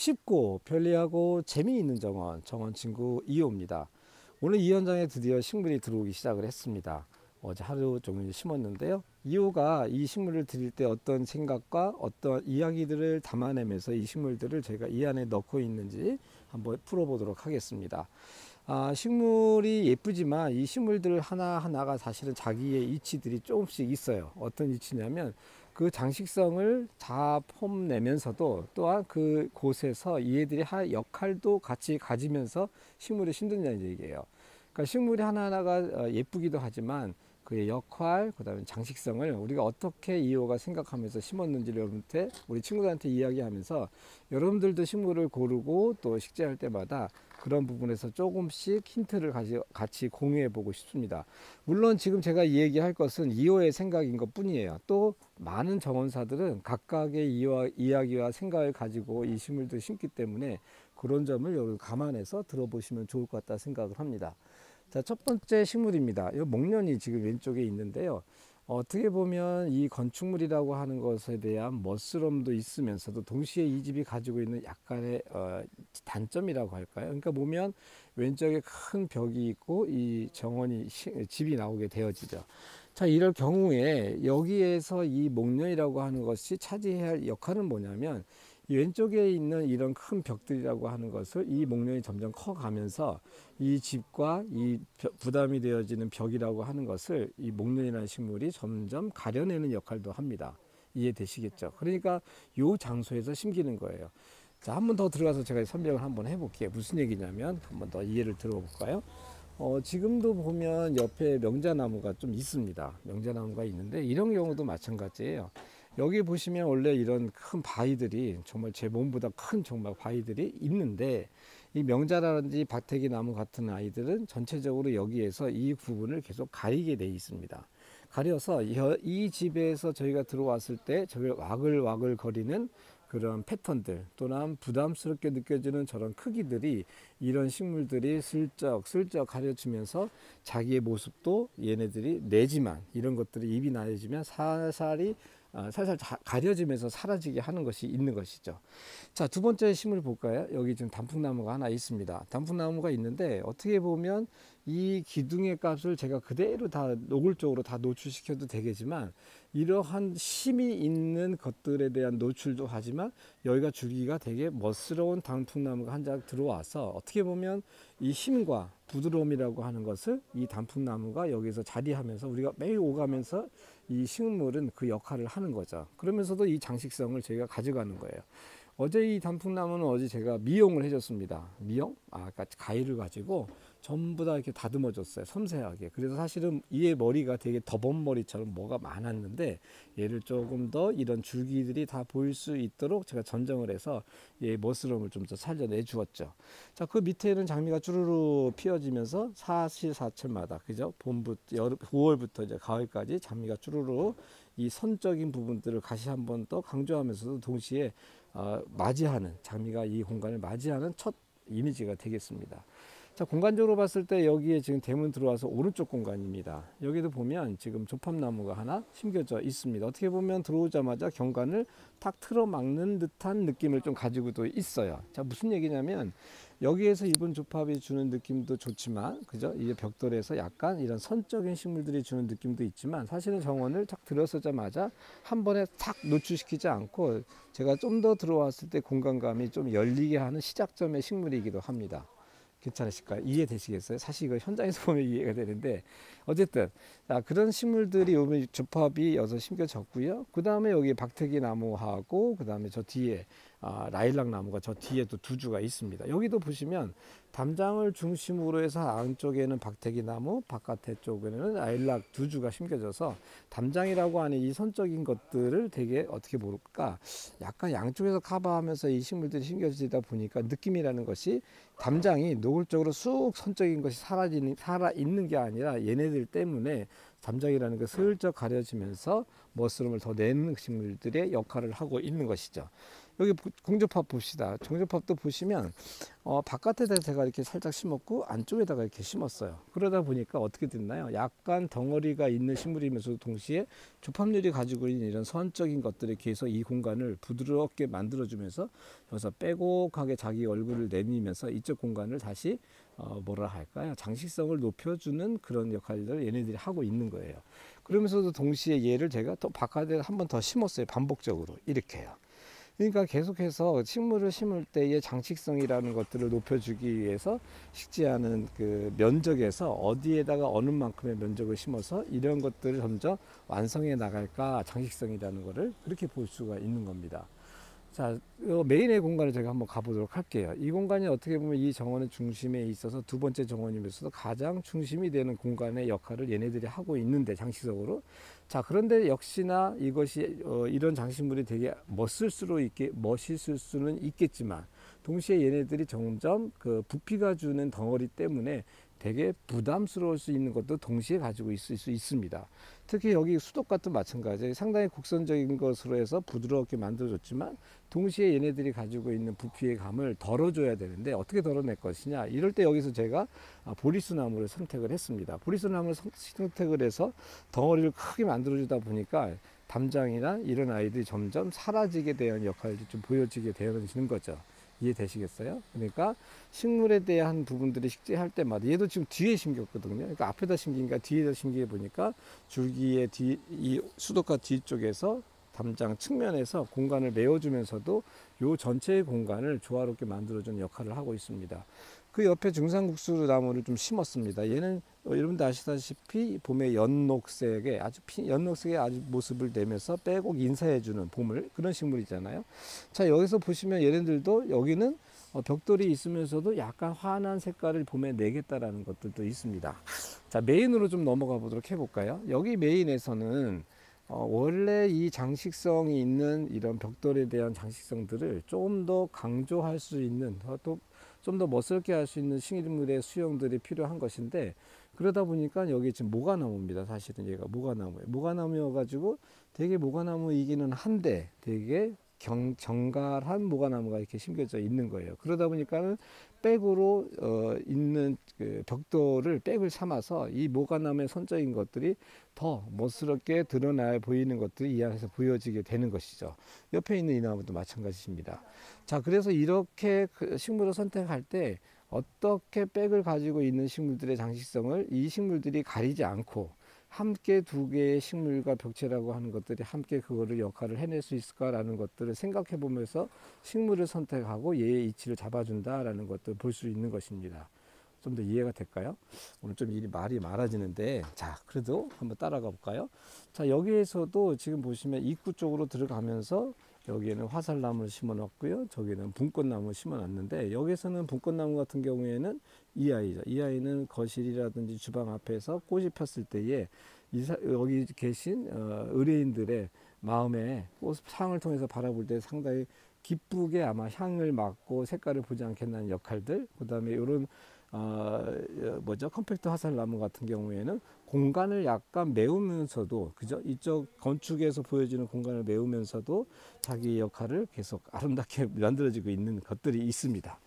쉽고 편리하고 재미있는 정원 친구 2호입니다. 오늘 이 현장에 드디어 식물이 들어오기 시작을 했습니다. 어제 하루 종일 심었는데요. 2호가 이 식물을 드릴 때 어떤 생각과 어떤 이야기들을 담아내면서 이 식물들을 제가 이 안에 넣고 있는지 한번 풀어보도록 하겠습니다. 식물이 예쁘지만 이 식물들 하나하나가 사실은 자기의 이치들이 조금씩 있어요. 어떤 이치냐면 그 장식성을 다 폼내면서도 또한 그 곳에서 얘들이 할 역할도 같이 가지면서 식물을 심는다는 얘기예요. 그러니까 식물이 하나하나가 예쁘기도 하지만 그의 역할, 그 다음에 장식성을 우리가 어떻게 이호가 생각하면서 심었는지를 여러분한테, 우리 친구들한테 이야기하면서 여러분들도 식물을 고르고 또 식재할 때마다 그런 부분에서 조금씩 힌트를 같이 공유해 보고 싶습니다. 물론 지금 제가 얘기할 것은 이호의 생각인 것 뿐이에요. 또 많은 정원사들은 각각의 이야기와 생각을 가지고 이 식물들 심기 때문에 그런 점을 여러분 감안해서 들어보시면 좋을 것 같다 생각을 합니다. 자, 첫 번째 식물입니다. 이 목련이 지금 왼쪽에 있는데요. 어떻게 보면 이 건축물이라고 하는 것에 대한 멋스러움도 있으면서도 동시에 이 집이 가지고 있는 약간의 단점이라고 할까요? 그러니까 보면 왼쪽에 큰 벽이 있고 이 정원이 집이 나오게 되어지죠. 자, 이럴 경우에 여기에서 이 목련이라고 하는 것이 차지해야 할 역할은 뭐냐면 이 왼쪽에 있는 이런 큰 벽들이라고 하는 것을 이 목련이 점점 커가면서 이 집과 이 부담이 되어지는 벽이라고 하는 것을 이 목련이라는 식물이 점점 가려내는 역할도 합니다. 이해되시겠죠? 그러니까 이 장소에서 심기는 거예요. 자, 한 번 더 들어가서 제가 설명을 한번 해볼게요. 무슨 얘기냐면 한번 더 이해를 들어볼까요? 지금도 보면 옆에 명자나무가 좀 있습니다. 명자나무가 있는데 이런 경우도 마찬가지예요. 여기 보시면 원래 이런 큰 바위들이 정말 제 몸보다 큰 정말 바위들이 있는데 이 명자라든지 박태기 나무 같은 아이들은 전체적으로 여기에서 이 부분을 계속 가리게 돼 있습니다. 가려서 이 집에서 저희가 들어왔을 때 저걸 와글와글 거리는 그런 패턴들 또는 부담스럽게 느껴지는 저런 크기들이 이런 식물들이 슬쩍 가려지면서 자기의 모습도 얘네들이 내지만 이런 것들이 입이 나해지면 살살 가려지면서 사라지게 하는 것이 있는 것이죠. 자, 두 번째 식물 볼까요? 여기 지금 단풍나무가 하나 있습니다. 단풍나무가 있는데 어떻게 보면 이 기둥의 값을 제가 그대로 다 노골적으로 다 노출시켜도 되겠지만 이러한 힘이 있는 것들에 대한 노출도 하지만 여기가 줄기가 되게 멋스러운 단풍나무가 한 장 들어와서 어떻게 보면 이 힘과 부드러움이라고 하는 것을 이 단풍나무가 여기서 자리하면서 우리가 매일 오가면서 이 식물은 그 역할을 하는 거죠. 그러면서도 이 장식성을 저희가 가져가는 거예요. 어제 이 단풍나무는 어제 제가 미용을 해줬습니다. 미용? 가위를 가지고 전부 다 이렇게 다듬어 줬어요. 섬세하게. 그래서 사실은 이의 머리가 되게 더벅머리처럼 뭐가 많았는데 얘를 조금 더 이런 줄기들이 다 보일 수 있도록 제가 전정을 해서 얘의 멋스러움을 좀 더 살려내 주었죠. 자, 그 밑에는 장미가 쭈루루 피어지면서 사시사철마다 그죠? 봄부터 여름 9월부터 이제 가을까지 장미가 쭈루루 이 선적인 부분들을 다시 한번 더 강조하면서도 동시에 맞이하는 장미가 이 공간을 맞이하는 첫 이미지가 되겠습니다. 자, 공간적으로 봤을 때 여기에 지금 대문 들어와서 오른쪽 공간입니다. 여기도 보면 지금 조팝나무가 하나 심겨져 있습니다. 어떻게 보면 들어오자마자 경관을 탁 틀어막는 듯한 느낌을 좀 가지고도 있어요. 자, 무슨 얘기냐면 여기에서 이분 조팝이 주는 느낌도 좋지만 그죠? 이제 벽돌에서 약간 이런 선적인 식물들이 주는 느낌도 있지만 사실은 정원을 탁 들어서자마자 한 번에 탁 노출시키지 않고 제가 좀 더 들어왔을 때 공간감이 좀 열리게 하는 시작점의 식물이기도 합니다. 괜찮으실까요? 이해되시겠어요? 사실 이거 현장에서 보면 이해가 되는데 어쨌든 그런 식물들이 요번 조팝이 여기서 심겨졌고요. 그 다음에 여기 박태기 나무하고 그 다음에 저 뒤에 라일락 나무가 저 뒤에 또 두 주가 있습니다. 여기도 보시면 담장을 중심으로 해서 안쪽에는 박태기 나무, 바깥에 쪽에는 라일락 두 주가 심겨져서 담장이라고 하는 이 선적인 것들을 되게 어떻게 볼까 약간 양쪽에서 커버하면서 이 식물들이 심겨지다 보니까 느낌이라는 것이 담장이 노골적으로 쑥 선적인 것이 살아있는 게 아니라 얘네들 때문에 담장이라는 게 슬쩍 가려지면서 멋스러움을 더 내는 식물들의 역할을 하고 있는 것이죠. 여기 공조팝 봅시다. 공조팝도 보시면 바깥에다 제가 이렇게 살짝 심었고 안쪽에다가 이렇게 심었어요. 그러다 보니까 어떻게 됐나요? 약간 덩어리가 있는 식물이면서도 동시에 조팝률이 가지고 있는 이런 선적인 것들에 비해서 이 공간을 부드럽게 만들어주면서 여기서 빼곡하게 자기 얼굴을 내밀면서 이쪽 공간을 다시 뭐라 할까요? 장식성을 높여주는 그런 역할들을 얘네들이 하고 있는 거예요. 그러면서도 동시에 얘를 제가 또 바깥에 한 번 더 심었어요. 반복적으로 이렇게요. 그러니까 계속해서 식물을 심을 때의 장식성이라는 것들을 높여주기 위해서 식지 않은 그 면적에서 어디에다가 어느 만큼의 면적을 심어서 이런 것들을 점점 완성해 나갈까, 장식성이라는 것을 그렇게 볼 수가 있는 겁니다. 자, 메인의 공간을 제가 한번 가보도록 할게요. 이 공간이 어떻게 보면 이 정원의 중심에 있어서 두 번째 정원이면서도 가장 중심이 되는 공간의 역할을 얘네들이 하고 있는데, 장식적으로. 자, 그런데 역시나 이것이 이런 장식물이 되게 멋있을 수는 있겠지만, 동시에 얘네들이 점점 그 부피가 주는 덩어리 때문에 되게 부담스러울 수 있는 것도 동시에 가지고 있을 수 있습니다. 특히 여기 수도값도 마찬가지예요. 상당히 곡선적인 것으로 해서 부드럽게 만들어줬지만 동시에 얘네들이 가지고 있는 부피의 감을 덜어줘야 되는데 어떻게 덜어낼 것이냐. 이럴 때 여기서 제가 보리수나무를 선택을 했습니다. 보리수나무를 선택을 해서 덩어리를 크게 만들어주다 보니까 담장이나 이런 아이들이 점점 사라지게 되는 역할이 좀 보여지게 되어지는 거죠. 이해되시겠어요? 그러니까 식물에 대한 부분들이 식재할 때마다, 얘도 지금 뒤에 심겼거든요. 그러니까 앞에다 심긴가 뒤에다 심기에 보니까 줄기의 이 수도가 뒤쪽에서 담장 측면에서 공간을 메워주면서도 요 전체의 공간을 조화롭게 만들어주는 역할을 하고 있습니다. 그 옆에 중상국수 나무를 좀 심었습니다. 얘는 여러분들 아시다시피 봄에 연녹색의 연녹색의 아주 모습을 내면서 빼곡 인사해주는 봄을, 그런 식물이잖아요. 자, 여기서 보시면 얘네들도 여기는 벽돌이 있으면서도 약간 환한 색깔을 봄에 내겠다라는 것들도 있습니다. 자, 메인으로 좀 넘어가 보도록 해볼까요? 여기 메인에서는 원래 이 장식성이 있는 이런 벽돌에 대한 장식성들을 좀 더 강조할 수 있는, 또 좀 더 멋스럽게 할 수 있는 식물의 수용들이 필요한 것인데, 그러다 보니까 여기 지금 모가나무입니다. 사실은 얘가 모가나무예요. 모가나무여가지고 되게 모가나무이기는 한데 되게 정갈한 모가나무가 이렇게 심겨져 있는 거예요. 그러다 보니까는 백으로 있는 그 벽돌을 백을 삼아서 이 모가나무의 선적인 것들이 더 멋스럽게 드러나 보이는 것들이 이 안에서 보여지게 되는 것이죠. 옆에 있는 이 나무도 마찬가지입니다. 자, 그래서 이렇게 그 식물을 선택할 때 어떻게 백을 가지고 있는 식물들의 장식성을 이 식물들이 가리지 않고 함께 두 개의 식물과 벽체라고 하는 것들이 함께 그거를 역할을 해낼 수 있을까라는 것들을 생각해 보면서 식물을 선택하고 얘의 이치를 잡아준다라는 것들을 볼 수 있는 것입니다. 좀 더 이해가 될까요? 오늘 좀 말이 많아지는데, 자, 그래도 한번 따라가 볼까요? 자, 여기에서도 지금 보시면 입구 쪽으로 들어가면서 여기에는 화살나무를 심어 놨고요. 저기는 분꽃나무 심어 놨는데, 여기서는 분꽃나무 같은 경우에는 이 아이죠. 이 아이는 거실이라든지 주방 앞에서 꽃이 폈을 때에 여기 계신 의뢰인들의 마음에 꽃 상을 통해서 바라볼 때 상당히 기쁘게 아마 향을 맡고 색깔을 보지 않겠냐는 역할들, 그 다음에 이런 컴팩트 화살나무 같은 경우에는 공간을 약간 메우면서도, 그죠? 이쪽 건축에서 보여지는 공간을 메우면서도 자기 역할을 계속 아름답게 만들어지고 있는 것들이 있습니다.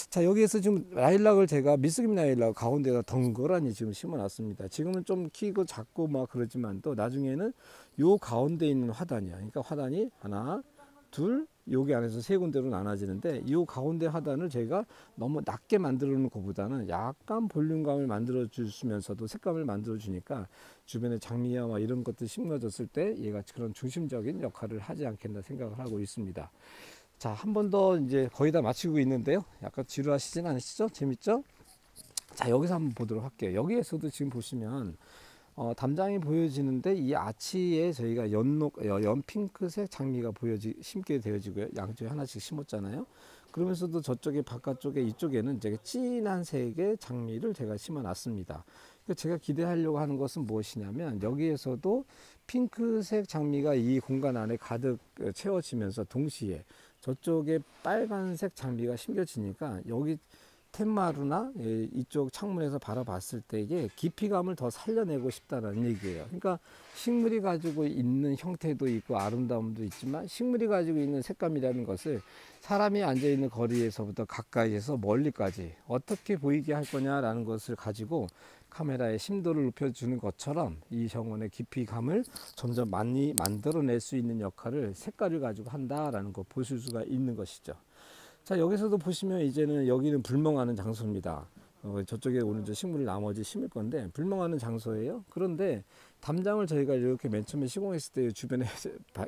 자, 여기에서 지금 라일락을 제가 미스김 라일락 가운데다 덩그러니 지금 심어 놨습니다. 지금은 좀 키고 작고 막 그러지만 또 나중에는 요 가운데 있는 화단이야. 그러니까 화단이 하나, 둘, 여기 안에서 세 군데로 나눠지는데, 이 가운데 하단을 제가 너무 낮게 만들어 놓는 것보다는 약간 볼륨감을 만들어 주시면서도 색감을 만들어 주니까 주변에 장미와 이런 것들 심어졌을 때 얘가 그런 중심적인 역할을 하지 않겠나 생각을 하고 있습니다. 자, 한 번 더 이제 거의 다 마치고 있는데요. 약간 지루하시진 않으시죠? 재밌죠? 자, 여기서 한번 보도록 할게요. 여기에서도 지금 보시면 담장이 보여지는데, 이 아치에 저희가 연 핑크색 장미가 심게 되어지고요. 양쪽에 하나씩 심었잖아요. 그러면서도 저쪽에 바깥쪽에 이쪽에는 제가 진한 색의 장미를 제가 심어 놨습니다. 제가 기대하려고 하는 것은 무엇이냐면, 여기에서도 핑크색 장미가 이 공간 안에 가득 채워지면서 동시에 저쪽에 빨간색 장미가 심겨지니까 여기 텐마루나 이쪽 창문에서 바라봤을 때에 깊이감을 더 살려내고 싶다는 얘기예요. 그러니까 식물이 가지고 있는 형태도 있고 아름다움도 있지만 식물이 가지고 있는 색감이라는 것을 사람이 앉아있는 거리에서부터 가까이에서 멀리까지 어떻게 보이게 할 거냐라는 것을 가지고 카메라의 심도를 높여주는 것처럼 이 정원의 깊이감을 점점 많이 만들어낼 수 있는 역할을 색깔을 가지고 한다라는 거 보실 수가 있는 것이죠. 자, 여기서도 보시면 이제는 여기는 불멍하는 장소입니다. 저쪽에 오늘 저 식물을 나머지 심을 건데 불멍하는 장소예요. 그런데 담장을 저희가 이렇게 맨 처음에 시공했을 때 주변에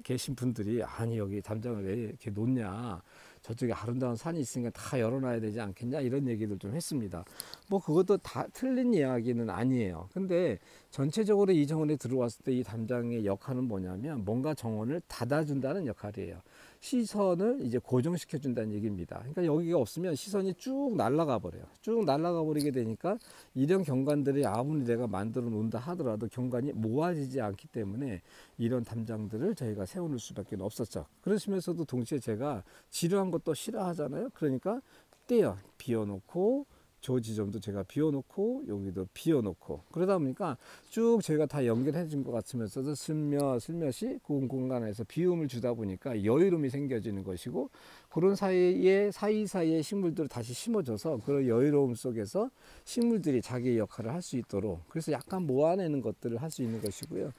계신 분들이 아니 여기 담장을 왜 이렇게 놓냐, 저쪽에 아름다운 산이 있으니까 다 열어놔야 되지 않겠냐, 이런 얘기를 좀 했습니다. 뭐 그것도 다 틀린 이야기는 아니에요. 근데 전체적으로 이 정원에 들어왔을 때 이 담장의 역할은 뭐냐면 뭔가 정원을 닫아준다는 역할이에요. 시선을 이제 고정시켜 준다는 얘기입니다. 그러니까 여기가 없으면 시선이 쭉 날아가 버려요. 쭉 날아가 버리게 되니까 이런 경관들이 아무리 내가 만들어 놓는다 하더라도 경관이 모아지지 않기 때문에 이런 담장들을 저희가 세워놓을 수밖에 없었죠. 그러시면서도 동시에 제가 지루한 것도 싫어하잖아요. 그러니까 떼요. 비워놓고 저 지점도 제가 비워놓고 여기도 비워놓고 그러다 보니까 쭉 제가 다 연결해 준 것 같으면서도 슬며시 그 공간에서 비움을 주다 보니까 여유로움이 생겨지는 것이고, 그런 사이사이에 식물들을 다시 심어줘서 그런 여유로움 속에서 식물들이 자기의 역할을 할 수 있도록, 그래서 약간 모아내는 것들을 할 수 있는 것이고요.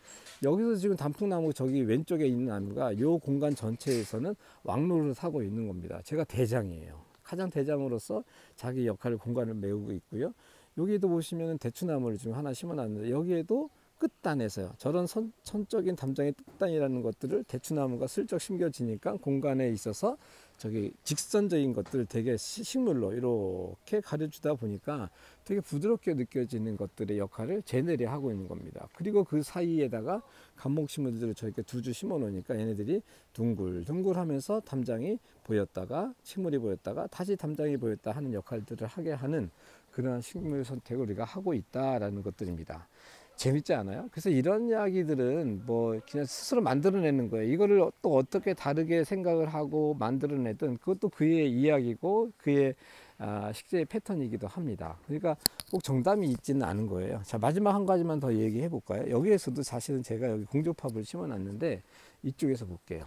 여기서 지금 단풍나무 저기 왼쪽에 있는 나무가 이 공간 전체에서는 왕로를 타고 있는 겁니다. 제가 대장이에요. 가장 대장으로서 자기 역할을 공간을 메우고 있고요. 여기도 보시면 대추나무를 지금 하나 심어놨는데 여기에도 끝단에서요. 저런 선적인 담장의 끝단이라는 것들을 대추나무가 슬쩍 심겨지니까 공간에 있어서 저기 직선적인 것들을 되게 식물로 이렇게 가려주다 보니까 되게 부드럽게 느껴지는 것들의 역할을 쟤네들이 하고 있는 겁니다. 그리고 그 사이에다가 감목식물들을 저렇게 두 주 심어 놓으니까 얘네들이 둥글둥글 하면서 담장이 보였다가 식물이 보였다가 다시 담장이 보였다 하는 역할들을 하게 하는 그런 식물 선택을 우리가 하고 있다라는 것들입니다. 재밌지 않아요? 그래서 이런 이야기들은 뭐 그냥 스스로 만들어내는 거예요. 이거를 또 어떻게 다르게 생각을 하고 만들어내든 그것도 그의 이야기고 그의 식재의 패턴이기도 합니다. 그러니까 꼭 정답이 있지는 않은 거예요. 자, 마지막 한 가지만 더 얘기해 볼까요? 여기에서도 사실은 제가 여기 공조팝을 심어 놨는데 이쪽에서 볼게요.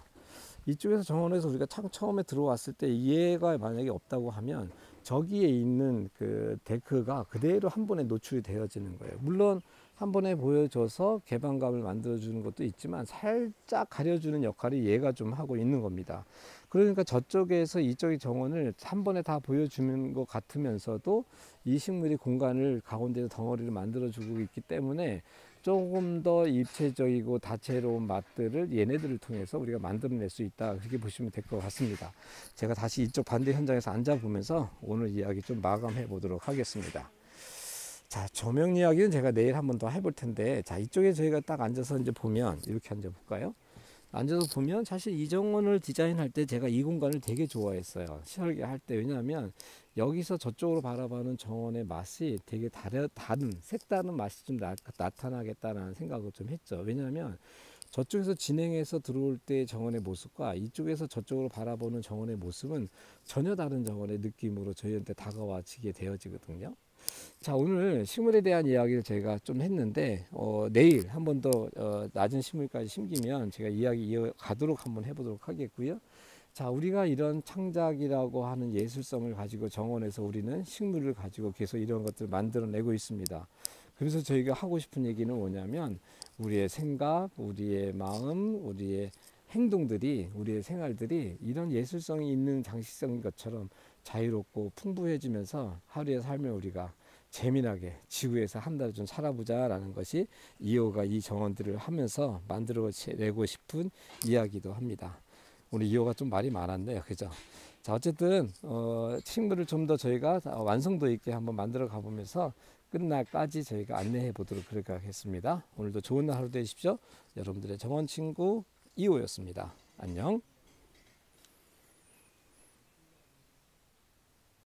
이쪽에서 정원에서 우리가 처음에 들어왔을 때 얘가 만약에 없다고 하면 저기에 있는 그 데크가 그대로 한 번에 노출이 되어지는 거예요. 물론 한 번에 보여줘서 개방감을 만들어주는 것도 있지만 살짝 가려주는 역할이 얘가 좀 하고 있는 겁니다. 그러니까 저쪽에서 이쪽의 정원을 한 번에 다 보여주는 것 같으면서도 이 식물이 공간을 가운데서 덩어리를 만들어주고 있기 때문에 조금 더 입체적이고 다채로운 맛들을 얘네들을 통해서 우리가 만들어낼 수 있다, 그렇게 보시면 될 것 같습니다. 제가 다시 이쪽 반대 현장에서 앉아보면서 오늘 이야기 좀 마감해 보도록 하겠습니다. 자, 조명 이야기는 제가 내일 한번 더 해볼 텐데, 자, 이쪽에 저희가 딱 앉아서 이제 보면, 이렇게 앉아볼까요? 앉아서 보면 사실 이 정원을 디자인할 때 제가 이 공간을 되게 좋아했어요. 설계할 때. 왜냐하면 여기서 저쪽으로 바라보는 정원의 맛이 되게 다른 색다른 맛이 좀 나타나겠다라는 생각을 좀 했죠. 왜냐하면 저쪽에서 진행해서 들어올 때 정원의 모습과 이쪽에서 저쪽으로 바라보는 정원의 모습은 전혀 다른 정원의 느낌으로 저희한테 다가와지게 되어지거든요. 자, 오늘 식물에 대한 이야기를 제가 좀 했는데 내일 한 번 더 낮은 식물까지 심기면 제가 이야기 이어가도록 한번 해보도록 하겠고요. 자, 우리가 이런 창작이라고 하는 예술성을 가지고 정원에서 우리는 식물을 가지고 계속 이런 것들을 만들어내고 있습니다. 그래서 저희가 하고 싶은 얘기는 뭐냐면 우리의 생각, 우리의 마음, 우리의 행동들이, 우리의 생활들이 이런 예술성이 있는 장식성인 것처럼 자유롭고 풍부해지면서 하루의 삶을 우리가 재미나게 지구에서 한 달 좀 살아보자라는 것이 이호가 이 정원들을 하면서 만들어내고 싶은 이야기도 합니다. 오늘 이호가 좀 말이 많았네요. 그죠? 자, 어쨌든 식물을 좀 더 저희가 완성도 있게 한번 만들어 가보면서 끝날까지 저희가 안내해 보도록 그렇게 하겠습니다. 오늘도 좋은 하루 되십시오. 여러분들의 정원 친구 이호였습니다. 안녕.